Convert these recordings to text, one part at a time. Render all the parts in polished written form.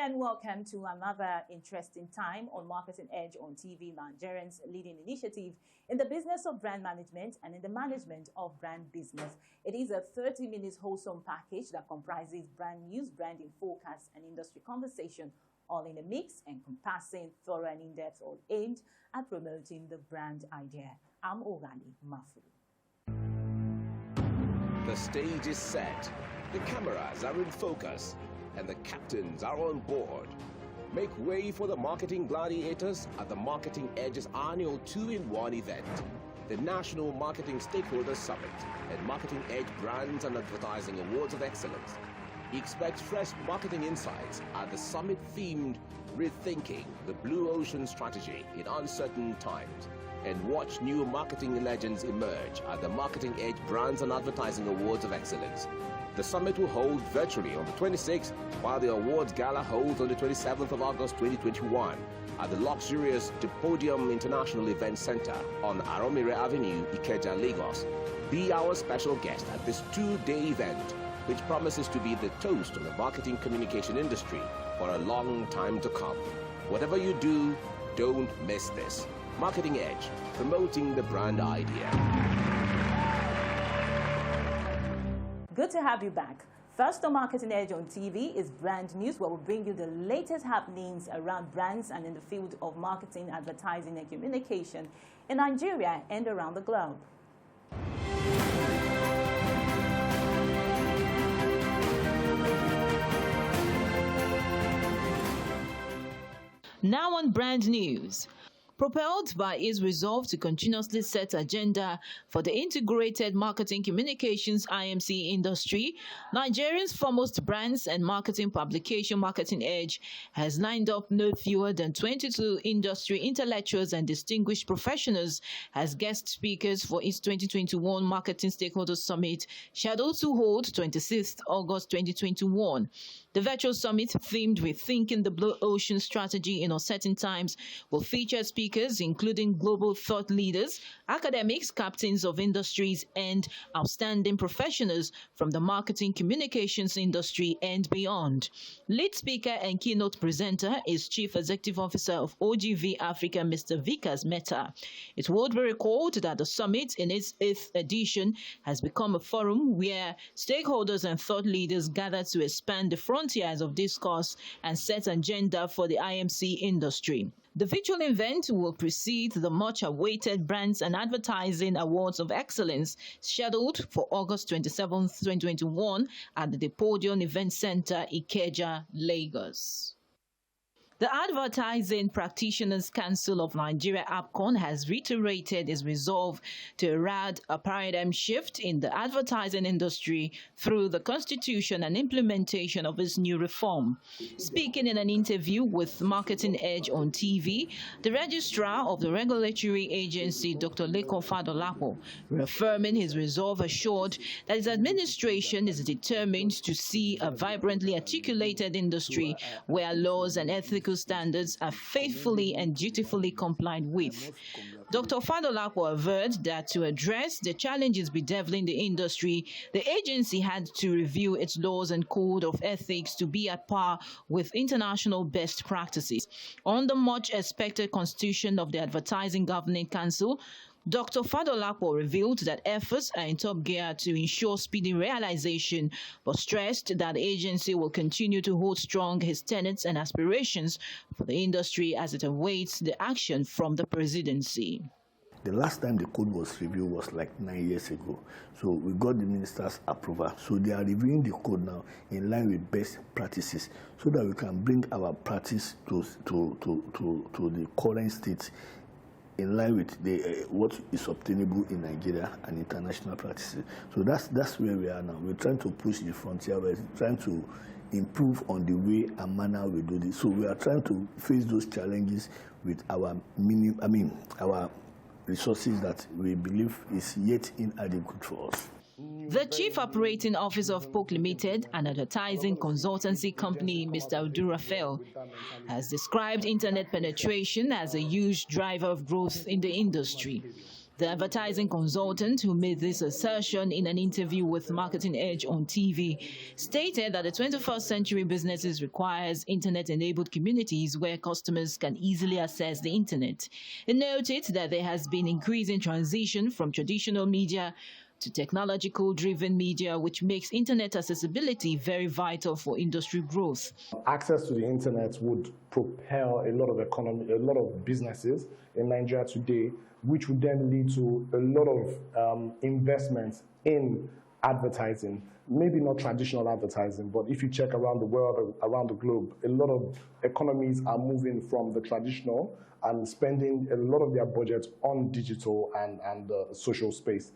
and welcome to another interesting time on Marketing Edge on TV, Nigerians' leading initiative in the business of brand management and in the management of brand business. It is a 30-minute wholesome package that comprises brand news, branding forecasts, and industry conversation, all in a mix, encompassing thorough and in-depth, all aimed at promoting the brand idea. I'm Ogani Mafu. The stage is set, the cameras are in focus, and the captains are on board. Make way for the marketing gladiators at the Marketing Edge's annual 2-in-1 event, the National Marketing Stakeholders Summit and Marketing Edge Brands and Advertising Awards of Excellence. Expect fresh marketing insights at the summit-themed Rethinking the Blue Ocean Strategy in Uncertain Times, and watch new marketing legends emerge at the Marketing Edge Brands and Advertising Awards of Excellence. The summit will hold virtually on the 26th, while the awards gala holds on the 27th of August 2021 at the luxurious The Podium International Event Center on Aromire Avenue, Ikeja, Lagos. Be our special guest at this 2-day event, which promises to be the toast of the marketing communication industry for a long time to come. Whatever you do, don't miss this. Marketing Edge, promoting the brand idea. Good to have you back. First on Marketing Edge on TV is Brand News, where we'll bring you the latest happenings around brands and in the field of marketing, advertising, and communication in Nigeria and around the globe. Now on Brand News. Propelled by his resolve to continuously set agenda for the integrated marketing communications IMC industry, Nigeria's foremost brands and marketing publication Marketing Edge has lined up no fewer than 22 industry intellectuals and distinguished professionals as guest speakers for its 2021 Marketing Stakeholders Summit, scheduled to hold 26th August 2021. The virtual summit, themed Rethinking the Blue Ocean Strategy in Uncertain Times, will feature speakers including global thought leaders, academics, captains of industries, and outstanding professionals from the marketing communications industry and beyond. Lead speaker and keynote presenter is Chief Executive Officer of OGV Africa, Mr. Vikas Mehta. It would be recalled that the summit, in its 8th edition, has become a forum where stakeholders and thought leaders gather to expand the frontiers of discourse and set agenda for the IMC industry. The virtual event will precede the much-awaited Brands and Advertising Awards of Excellence, scheduled for August 27, 2021 at the Podium Event Center, Ikeja, Lagos. The Advertising Practitioners Council of Nigeria, APCON, has reiterated its resolve to erect a paradigm shift in the advertising industry through the constitution and implementation of its new reform. Speaking in an interview with Marketing Edge on TV, the registrar of the regulatory agency, Dr. Leko Fadolapo, reaffirming his resolve, assured that his administration is determined to see a vibrantly articulated industry where laws and ethical standards are faithfully and dutifully complied with. Dr. Fadolapo averred that to address the challenges bedeviling the industry, the agency had to review its laws and code of ethics to be at par with international best practices. On the much-expected constitution of the Advertising Governing Council, Dr. Fadolapo revealed that efforts are in top gear to ensure speedy realization, but stressed that the agency will continue to hold strong his tenets and aspirations for the industry as it awaits the action from the presidency. The last time the code was reviewed was like 9 years ago. So we got the minister's approval. So they are reviewing the code now in line with best practices so that we can bring our practice to the current state in line with what is obtainable in Nigeria and international practices. So that's where we are now. We're trying to push the frontier. We're trying to improve on the way and manner we do this. So we are trying to face those challenges with our resources that we believe is yet inadequate for us. The Chief Operating Officer of Polk Limited, an advertising consultancy company, Mr. Abdul-Rafael, has described internet penetration as a huge driver of growth in the industry. The advertising consultant who made this assertion in an interview with Marketing Edge on TV stated that the 21st century businesses requires internet-enabled communities where customers can easily access the internet. He noted that there has been increasing transition from traditional media to technological-driven media, which makes internet accessibility very vital for industry growth. Access to the internet would propel a lot of businesses in Nigeria today, which would then lead to a lot of investments in advertising. Maybe not traditional advertising, but if you check around the world, around the globe, a lot of economies are moving from the traditional and spending a lot of their budget on digital and the social space.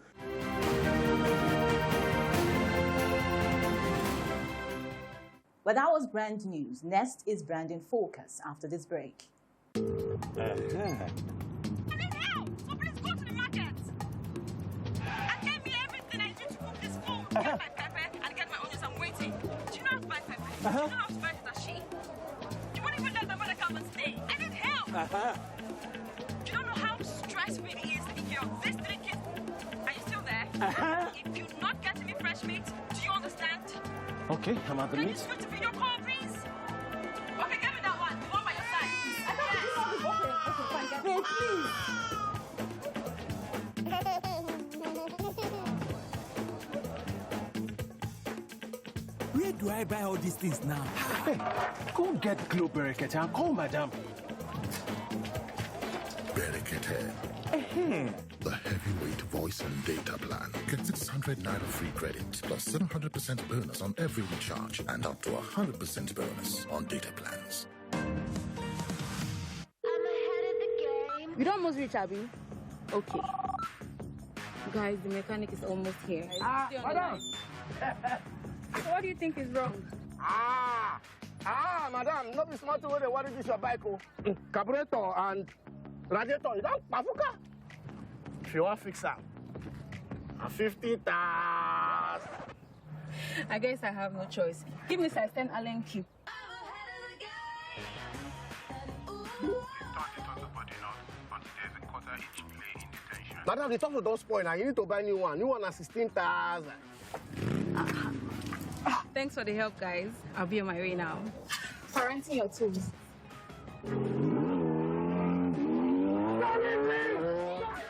But that was brand news. Next is brand in focus after this break. I need help, so please go to the market and get me everything I need to cook this food. Get my pepper and get my onions. I'm waiting. Do you know how to buy pepper? Do you know how to buy dashi? You won't even let my mother come and stay. I need help. Do you don't know how stressful it is taking care of these 3 kids? Are you still there? If you're not getting me fresh meat, do you understand? Okay, I'm at the Can meat. you switch to video call, please? Okay, give me that one. The one by your side. Okay, please. Where do I buy all these things now? Hey, go get Glow Berekete and call madam. Berekete. The heavyweight voice and data plan. Get 600 Naira free credit plus 700% bonus on every recharge and up to 100% bonus on data plans. We don't almost reach, Abby. Okay. Guys, the mechanic is almost here. Madam! So what do you think is wrong? Madam, not be smart to where what is your bike? Carburetor and radiator, you don't pafuka. If you want to fix that, 50,000. I guess I have no choice. Give me size 10 Allen Q. Madam, the top don't spoil now. You need to buy new one. New one at 16,000. Thanks for the help, guys. I'll be on my way now. Parenting your tools.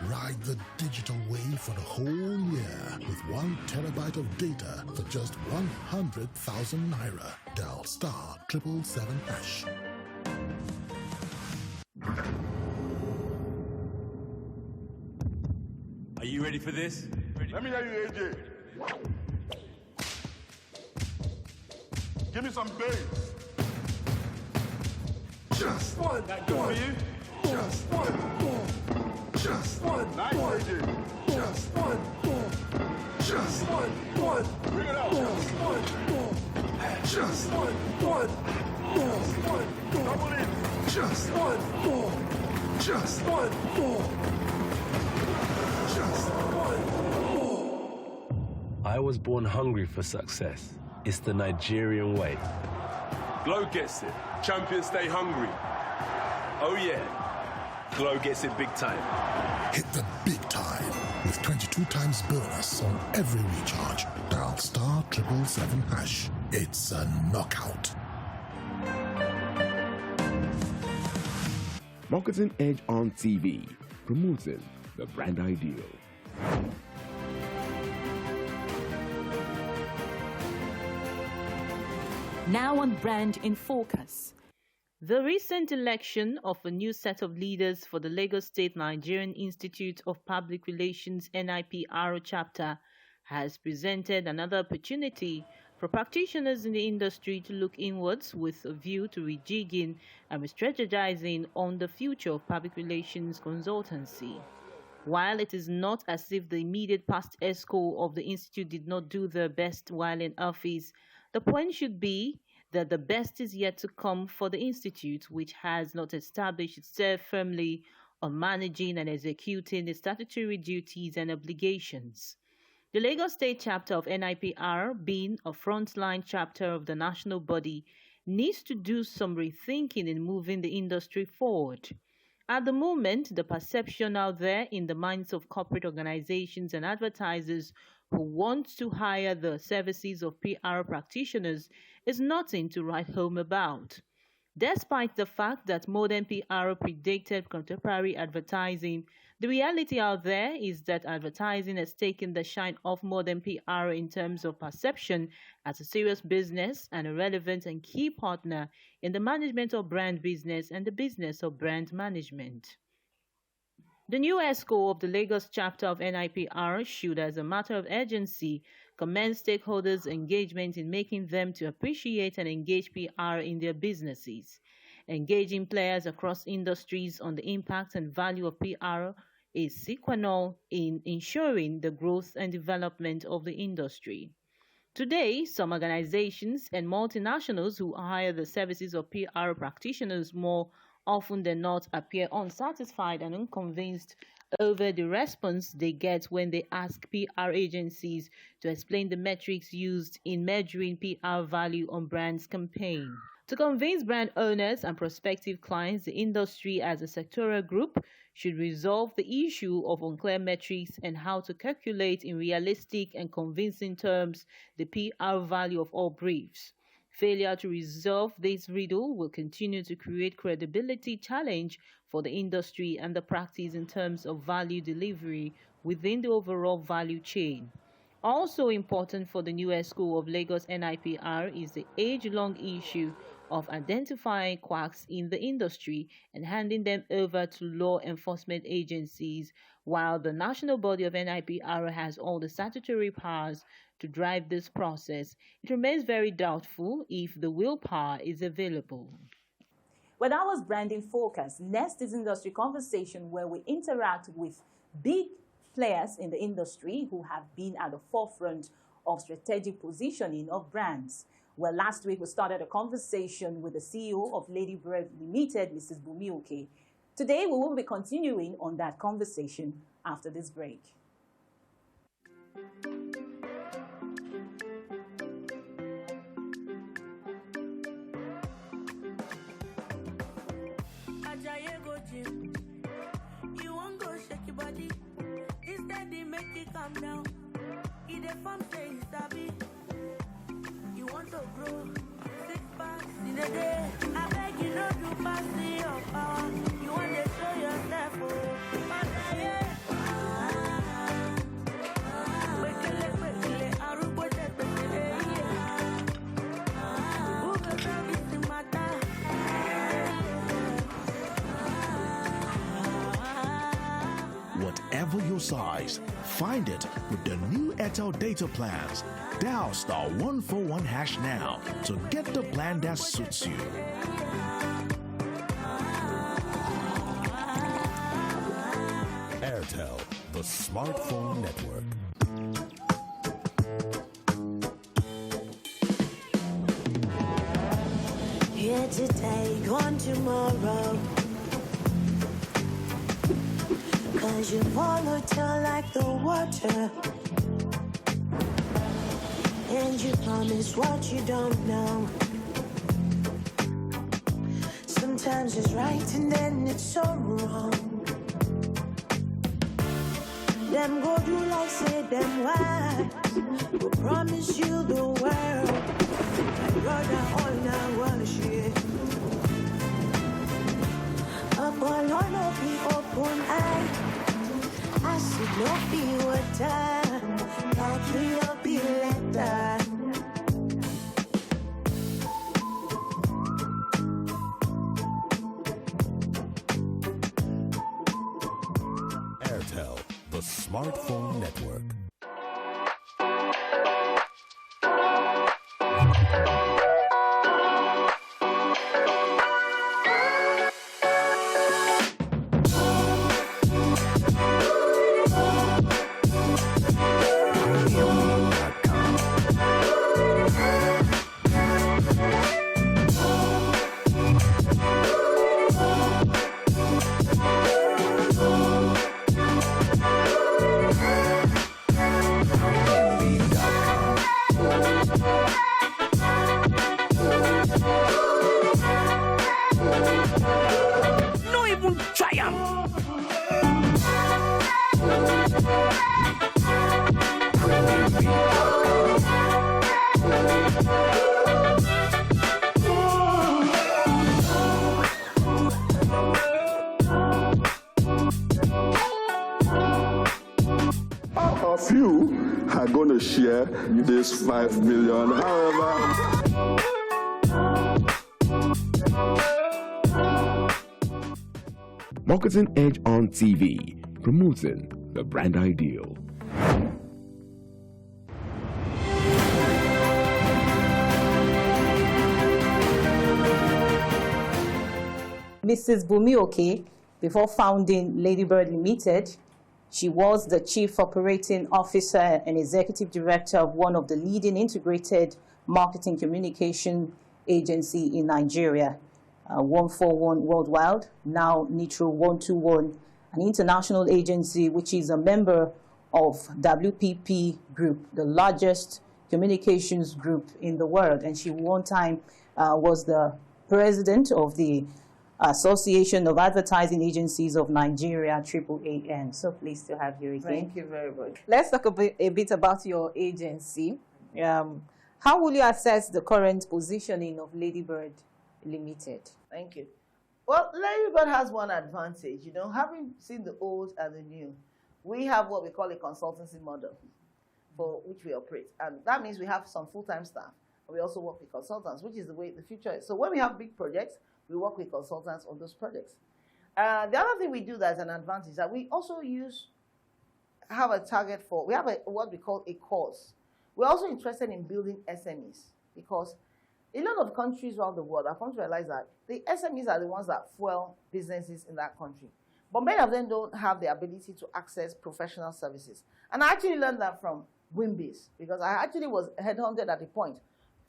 Ride the digital wave for the whole year with 1 terabyte of data for just 100,000 Naira. Dial *777#. Are you ready for this? Let me hear you, AJ. Give me some bass. Just one. That good for you? Just one. Just one. Nice, AJ. Just one. Just one. Bring it out. Just one. Just one. Just one. Double in. Just one. Just one. Just one. I was born hungry for success. It's the Nigerian way. Glow gets it. Champions stay hungry. Oh yeah. Glow gets it big time. Hit the big time with 22 times bonus on every recharge. Dial *777#. It's a knockout. Marketing Edge on TV, promoting the brand ideal. Now on Brand in Focus. The recent election of a new set of leaders for the Lagos State Nigerian Institute of Public Relations NIPR chapter has presented another opportunity for practitioners in the industry to look inwards with a view to rejigging and re-strategizing on the future of public relations consultancy. While it is not as if the immediate past ESCO of the Institute did not do their best while in office, the point should be that the best is yet to come for the Institute, which has not established itself firmly on managing and executing its statutory duties and obligations. The Lagos State chapter of NIPR, being a frontline chapter of the national body, needs to do some rethinking in moving the industry forward. At the moment, the perception out there in the minds of corporate organizations and advertisers who want to hire the services of PR practitioners is nothing to write home about. Despite the fact that modern PR predated contemporary advertising, the reality out there is that advertising has taken the shine off modern PR in terms of perception as a serious business and a relevant and key partner in the management of brand business and the business of brand management. The new ESCO of the Lagos chapter of NIPR should, as a matter of urgency, commence stakeholders' engagement in making them to appreciate and engage PR in their businesses. Engaging players across industries on the impact and value of PR is sequential in ensuring the growth and development of the industry. Today, some organizations and multinationals who hire the services of PR practitioners more often than not appear unsatisfied and unconvinced over the response they get when they ask PR agencies to explain the metrics used in measuring PR value on brands' campaign. To convince brand owners and prospective clients, the industry as a sectoral group should resolve the issue of unclear metrics and how to calculate in realistic and convincing terms the PR value of all briefs. Failure to resolve this riddle will continue to create credibility challenge for the industry and the practice in terms of value delivery within the overall value chain. Also important for the new school of Lagos NIPR is the age-long issue of identifying quacks in the industry and handing them over to law enforcement agencies, while the national body of NIPR has all the statutory powers to drive this process. It remains very doubtful if the willpower is available. Well, that was Branding Focus. Next is Industry Conversation, where we interact with big players in the industry who have been at the forefront of strategic positioning of brands. Well, last week we started a conversation with the CEO of Ladybird Limited, Mrs. Bunmi. Today we will be continuing on that conversation after this break. You won't go shake your body. Instead, they make it calm down. It a fun say sabi. You want to grow 6 packs in a day. I beg you not to pass me your power. You want to show yourself, oh. Whatever your size, find it with the new Airtel data plans. Dial *141# now to get the plan that suits you. Airtel, the smartphone network. Here today, gone tomorrow. 'Cause you're volatile like the water. And you promise what you don't know. Sometimes it's right and then it's so wrong. Them go do like say them wise. Will promise you the world. My brother all now one shit. Up all on be open eye. I see no be water. Like he'll be letter. Airtel, the smartphone network. Try A few are going to share this 5 million. However, Marketing Edge on TV, promoting the brand ideal. Mrs. Bunmi, before founding Ladybird Limited, she was the Chief Operating Officer and Executive Director of one of the leading integrated marketing communication agency in Nigeria, 141 Worldwide, now Nitro 121, an international agency which is a member of WPP Group, the largest communications group in the world. And she one time was the president of the Association of Advertising Agencies of Nigeria, AAAN. So pleased to have you again. Thank you very much. Let's talk a bit about your agency. How will you assess the current positioning of Ladybird Limited? Thank you. Well, Ladybird has one advantage, having seen the old and the new. We have what we call a consultancy model for which we operate. And that means we have some full-time staff. We also work with consultants, which is the way the future is. So when we have big projects, we work with consultants on those projects. The other thing we do that is an advantage is that we also have a target for, we have what we call a course. We're also interested in building SMEs because a lot of countries around the world have come to realize that the SMEs are the ones that fuel businesses in that country. But many of them don't have the ability to access professional services. And I actually learned that from Bunmi because I actually was headhunted at a point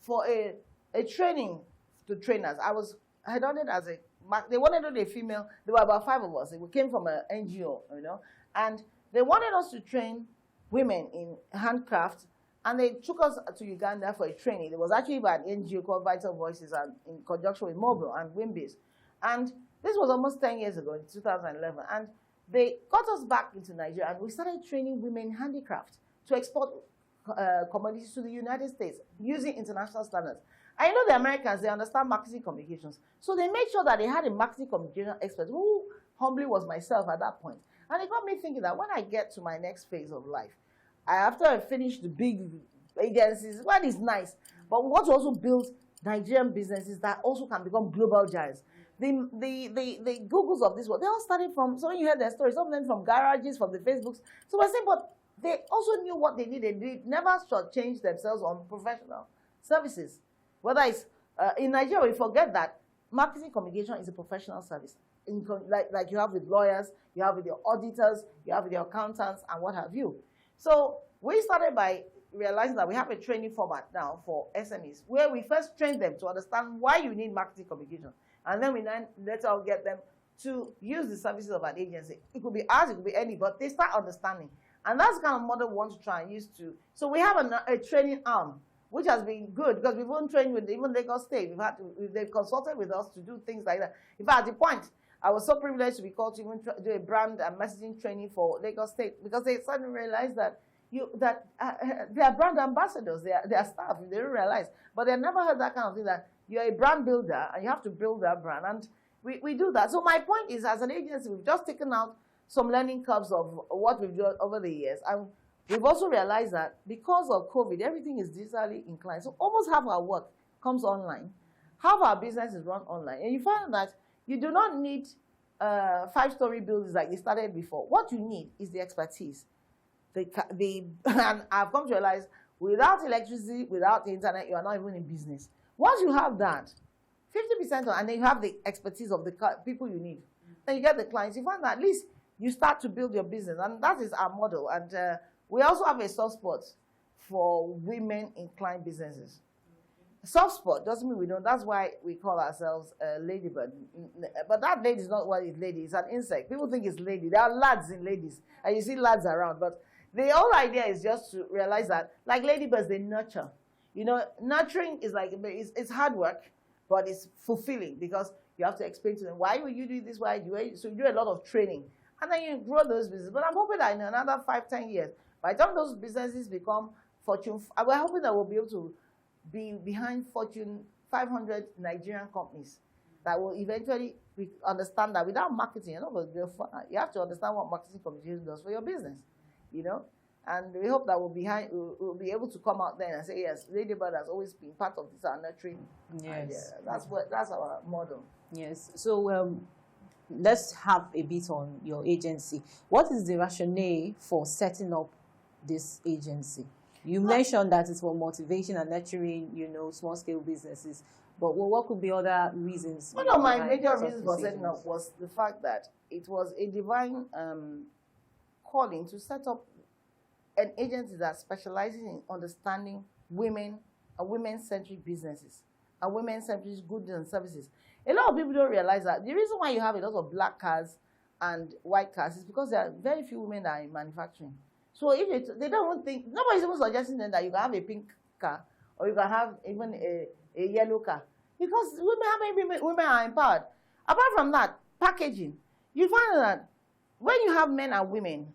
for a training to trainers. I was headhunted as they wanted a female. There were about 5 of us. We came from an NGO, and they wanted us to train women in handcraft, and they took us to Uganda for a training. It was actually by an NGO called Vital Voices and in conjunction with Mobile and Bunmi. And this was almost 10 years ago in 2011. And they got us back into Nigeria, and we started training women in handicraft to export commodities to the United States using international standards. I know the Americans, they understand marketing communications. So they made sure that they had a marketing communication expert who humbly was myself at that point. And it got me thinking that when I get to my next phase of life, after I finish the big agencies, well, it's nice, but we want to also build Nigerian businesses that also can become global giants. The Googles of this world, they all started from, so when you hear their stories, some of them from garages, from the Facebooks. So we're saying, but they also knew what they needed. They never shortchanged themselves on professional services. Whether it's in Nigeria, we forget that marketing communication is a professional service. Like you have with lawyers, you have with your auditors, you have with your accountants, and what have you. So we started by realizing that we have a training format now for SMEs, where we first train them to understand why you need marketing communication. And then we then later on get them to use the services of an agency. It could be ours, it could be any, but they start understanding. And that's the kind of model we want to try and use to. So we have a training arm, which has been good because we've even trained with even Lagos State. They've consulted with us to do things like that. In fact, at the point, I was so privileged to be called to even do a brand and messaging training for Lagos State because they suddenly realized that they are brand ambassadors, they are staff, they don't realize. But they never heard that kind of thing, that you're a brand builder and you have to build that brand. And we do that. So my point is, as an agency, we've just taken out some learning curves of what we've done over the years. And we've also realized that because of COVID, everything is digitally inclined. So almost half our work comes online. Half our business is run online. And you find that you do not need 5-story buildings like they started before. What you need is the expertise. And I've come to realize, without electricity, without the internet, you are not even in business. Once you have that, 50% and then you have the expertise of the people you need. Then you get the clients. You find that at least you start to build your business. And that is our model. And we also have a soft spot for women in client businesses. Soft spot doesn't mean we don't. That's why we call ourselves Ladybird. But that lady is not what is lady. It's an insect. People think it's lady. There are lads in ladies. And you see lads around. But the whole idea is just to realize that, like ladybirds, they nurture. Nurturing is like, it's hard work, but it's fulfilling because You have to explain to them, why will you do this? Why do you? So you do a lot of training. And then you grow those businesses. But I'm hoping that in another 5-10 years, by the time those businesses become Fortune, we're hoping that we'll be able to be behind Fortune 500 Nigerian companies that will eventually understand that without marketing, you're not going to go far. You have to understand what marketing communication does for your business, you know. And we hope that we'll be able to come out there and say, yes, Ladybird has always been part of this our nurturing. Yes. That's our model. Yes. So let's have a bit on your agency. What is the rationale for setting up this agency? You mentioned that it's for motivation and nurturing, you know, small-scale businesses. But what could be other reasons? One of my major reasons for setting up was the fact that it was a divine calling to set up an agency that specializes in understanding women and women-centric businesses and women-centric goods and services. A lot of people don't realize that the reason why you have a lot of black cars and white cars is because there are very few women that are in manufacturing. So if they don't even think, nobody's even suggesting them that you can have a pink car or you can have even a yellow car, because women are empowered. Apart from that, packaging, you find that when you have men and women,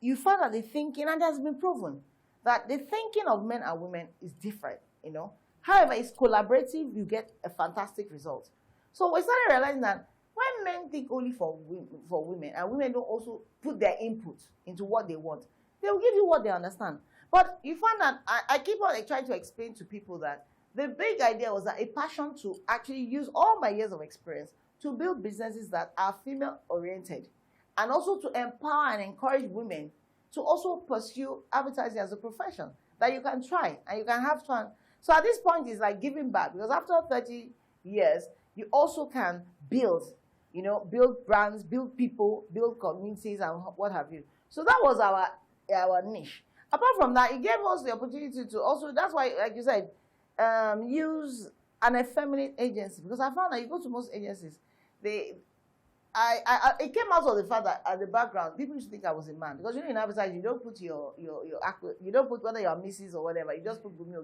you find that the thinking, and it has been proven that the thinking of men and women is different, you know. However, it's collaborative, you get a fantastic result. So we started realizing that when men think only for women and women don't also put their input into what they want, they will give you what they understand. But you find that I keep on trying to explain to people that the big idea was that a passion to actually use all my years of experience to build businesses that are female-oriented and also to empower and encourage women to also pursue advertising as a profession that you can try and you can have fun. So at this point, it's like giving back, because after 30 years, you also can build, you know, build brands, build people, build communities, and what have you. So that was our niche. Apart from that, it gave us the opportunity to also, that's why, like you said, use an effeminate agency, because I found that you go to most agencies, it came out of the fact that at the background, people used to think I was a man, because you know in advertising you don't put you don't put whether you're Mrs. or whatever, you just put Bunmi.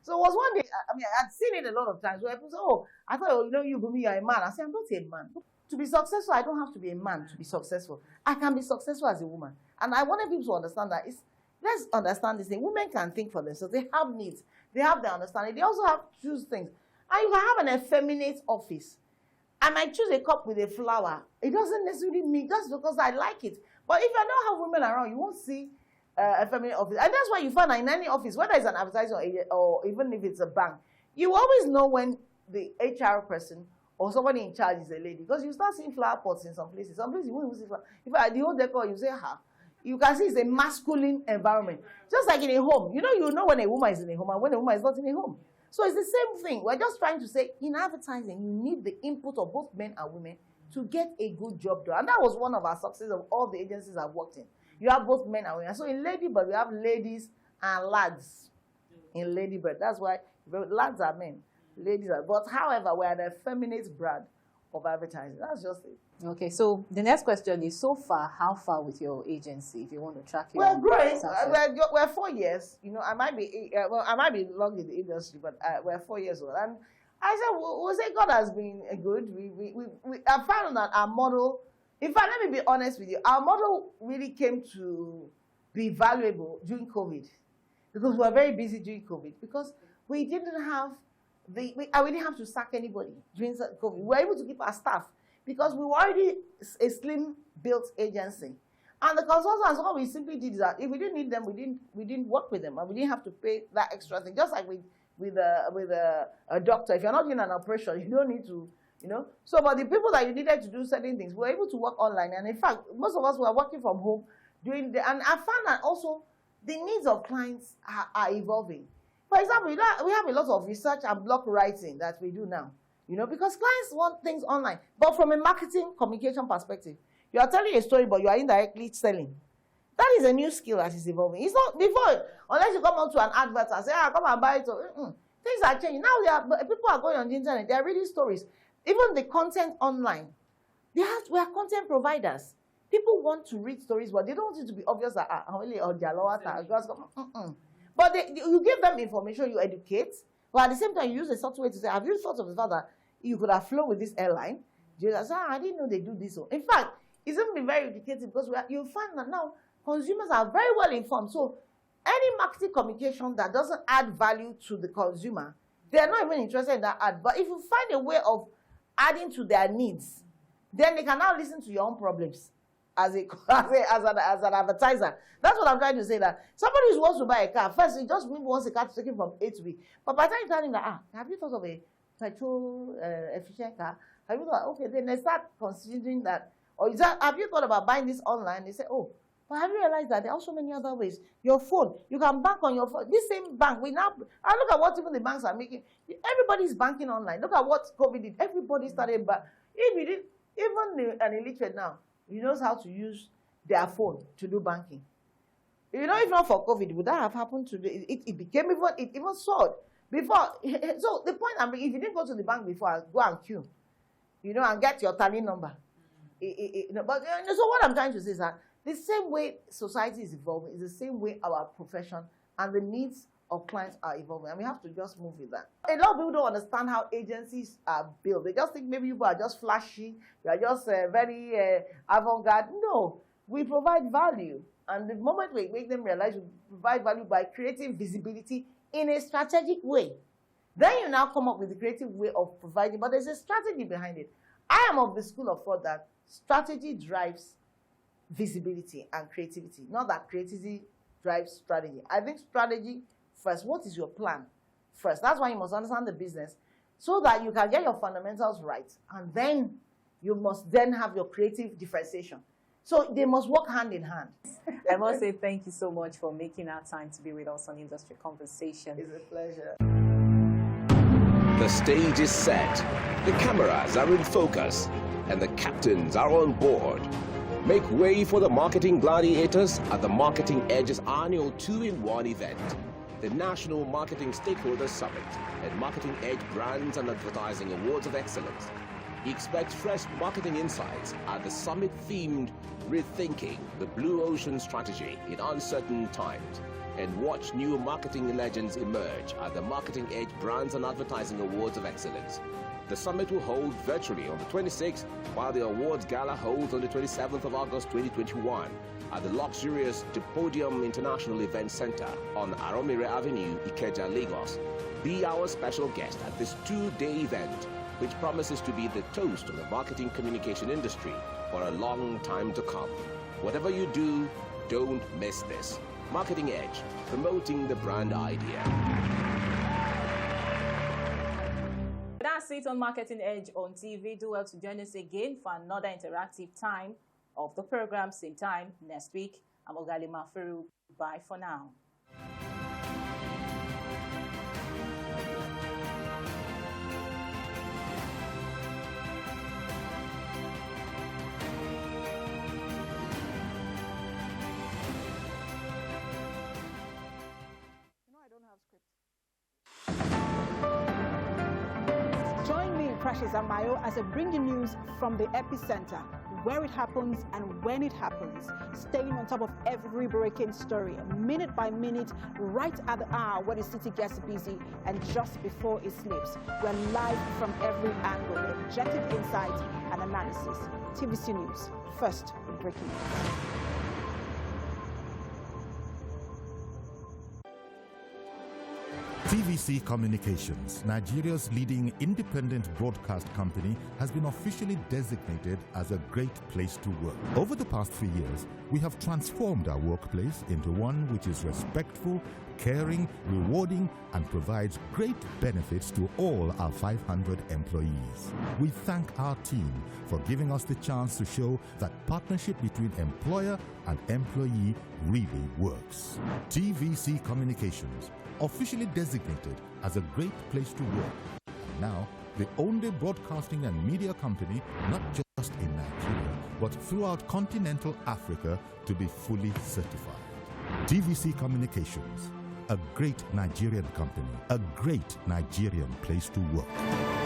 So it was one day, I mean, I'd seen it a lot of times where people say, oh, I thought, oh, you know, you Bunmi, you're a man. I say, I'm not a man. To be successful, I don't have to be a man to be successful. I can be successful as a woman. And I wanted people to understand that let's understand this thing. Women can think for themselves. They have needs. They have their understanding. They also have to choose things. And you can have an effeminate office. I might choose a cup with a flower. It doesn't necessarily mean just because I like it. But if I don't have women around, you won't see a feminine office. And that's why you find that in any office, whether it's an advertiser or even if it's a bank, you always know when the HR person or somebody in charge is a lady, because you start seeing flower pots in some places. Some places you won't even see flower. If at the whole decor, you say, ha. You can see it's a masculine environment. Just like in a home. You know when a woman is in a home and when a woman is not in a home. So it's the same thing. We're just trying to say, in advertising, you need the input of both men and women to get a good job done. And that was one of our successes of all the agencies I've worked in. You have both men and women. So in Ladybird, we have ladies and lads. In Ladybird, that's why lads are men, ladies are. But however, we're an effeminate brand of advertising. That's just it. Okay, so the next question is, so far, how far with your agency, if you want to track your We're growing. success? We're 4 years. You know, I might be long in the industry, but we're 4 years old. And I said, we'll say God has been good. I found that our model, in fact, let me be honest with you, our model really came to be valuable during COVID, because we were very busy during COVID, because we didn't have I didn't have to sack anybody during COVID. We were able to keep our staff, because we were already a slim-built agency. And the consultants, what we simply did is that if we didn't need them, we didn't work with them, and we didn't have to pay that extra thing. Just like with a doctor, if you're not doing an operation, you don't need to, you know. So, but the people that you needed to do certain things, we were able to work online. And in fact, most of us were working from home and I found that also the needs of clients are evolving. For example, we have a lot of research and blog writing that we do now. You know, because clients want things online. But from a marketing communication perspective, you are telling a story, but you are indirectly selling. That is a new skill that is evolving. It's not before, unless you come out to an advert and say, come and buy it. Things are changing. Now people are going on the internet. They are reading stories. Even the content online. We are content providers. People want to read stories, but they don't want it to be obvious that but you give them information, you educate, but at the same time, you use a software to say, have you thought of the fact that you could have flown with this airline. You say, I didn't know they do this. In fact, it's going to be very educative because you'll find that now consumers are very well informed. So any marketing communication that doesn't add value to the consumer, they're not even interested in that ad. But if you find a way of adding to their needs, then they can now listen to your own problems as an advertiser. That's what I'm trying to say. That somebody who wants to buy a car, first he just wants a car to take him from A to B. But by the time you tell him that, have you thought of a petrol efficient car? Have you thought, okay, then they start considering that. Or have you thought about buying this online? They say, oh, but have you realized that there are so many other ways? Your phone, you can bank on your phone. This same bank, look at what even the banks are making. Everybody's banking online. Look at what COVID did. Everybody started back. Even an illiterate now, he knows how to use their phone to do banking. You know, if not for COVID, would that have happened today? It even soared before. So the point I'm making, if you didn't go to the bank before, go and queue, and get your tally number. So what I'm trying to say is that the same way society is evolving is the same way our profession and the needs of clients are evolving. And we have to just move with that. A lot of people don't understand how agencies are built. They just think maybe you are just flashy, you are just very avant-garde. No, we provide value. And the moment we make them realize we provide value by creating visibility in a strategic way, then you now come up with a creative way of providing. But there's a strategy behind it. I am of the school of thought that strategy drives visibility and creativity, not that creativity drives strategy. I think strategy first. What is your plan first? That's why you must understand the business so that you can get your fundamentals right, and then you must then have your creative differentiation. So they must work hand in hand. I must say thank you so much for making our time to be with us on Industry Conversation. It's a pleasure. The stage is set, the cameras are in focus, and the captains are on board. Make way for the marketing gladiators at the Marketing Edge's annual 2-in-1 event, the National Marketing Stakeholders Summit and Marketing Edge Brands and Advertising Awards of Excellence. Expect fresh marketing insights at the summit-themed Rethinking the Blue Ocean Strategy in Uncertain Times, and watch new marketing legends emerge at the Marketing Edge Brands and Advertising Awards of Excellence. The summit will hold virtually on the 26th, while the awards gala holds on the 27th of August 2021 at the luxurious Podium International Event Center on Aromire Avenue, Ikeja, Lagos. Be our special guest at this 2-day event, which promises to be the toast of the marketing communication industry for a long time to come. Whatever you do, don't miss this. Marketing Edge, promoting the brand idea. That's it on Marketing Edge on TV. Do well to join us again for another interactive time of the program, same time next week. I'm Ogalima Farouk. Bye for now. Join me, Precious Amayo, as I bring you news from the epicenter, where it happens and when it happens, staying on top of every breaking story, minute by minute, right at the hour when the city gets busy and just before it sleeps. We're live from every angle, objective insights and analysis. TVC News, first with breaking news. TVC Communications, Nigeria's leading independent broadcast company, has been officially designated as a great place to work. Over the past 3 years, we have transformed our workplace into one which is respectful, caring, rewarding, and provides great benefits to all our 500 employees. We thank our team for giving us the chance to show that partnership between employer and employee really works. TVC Communications, officially designated as a great place to work. And now, the only broadcasting and media company, not just in Nigeria, but throughout continental Africa, to be fully certified. TVC Communications, a great Nigerian company, a great Nigerian place to work.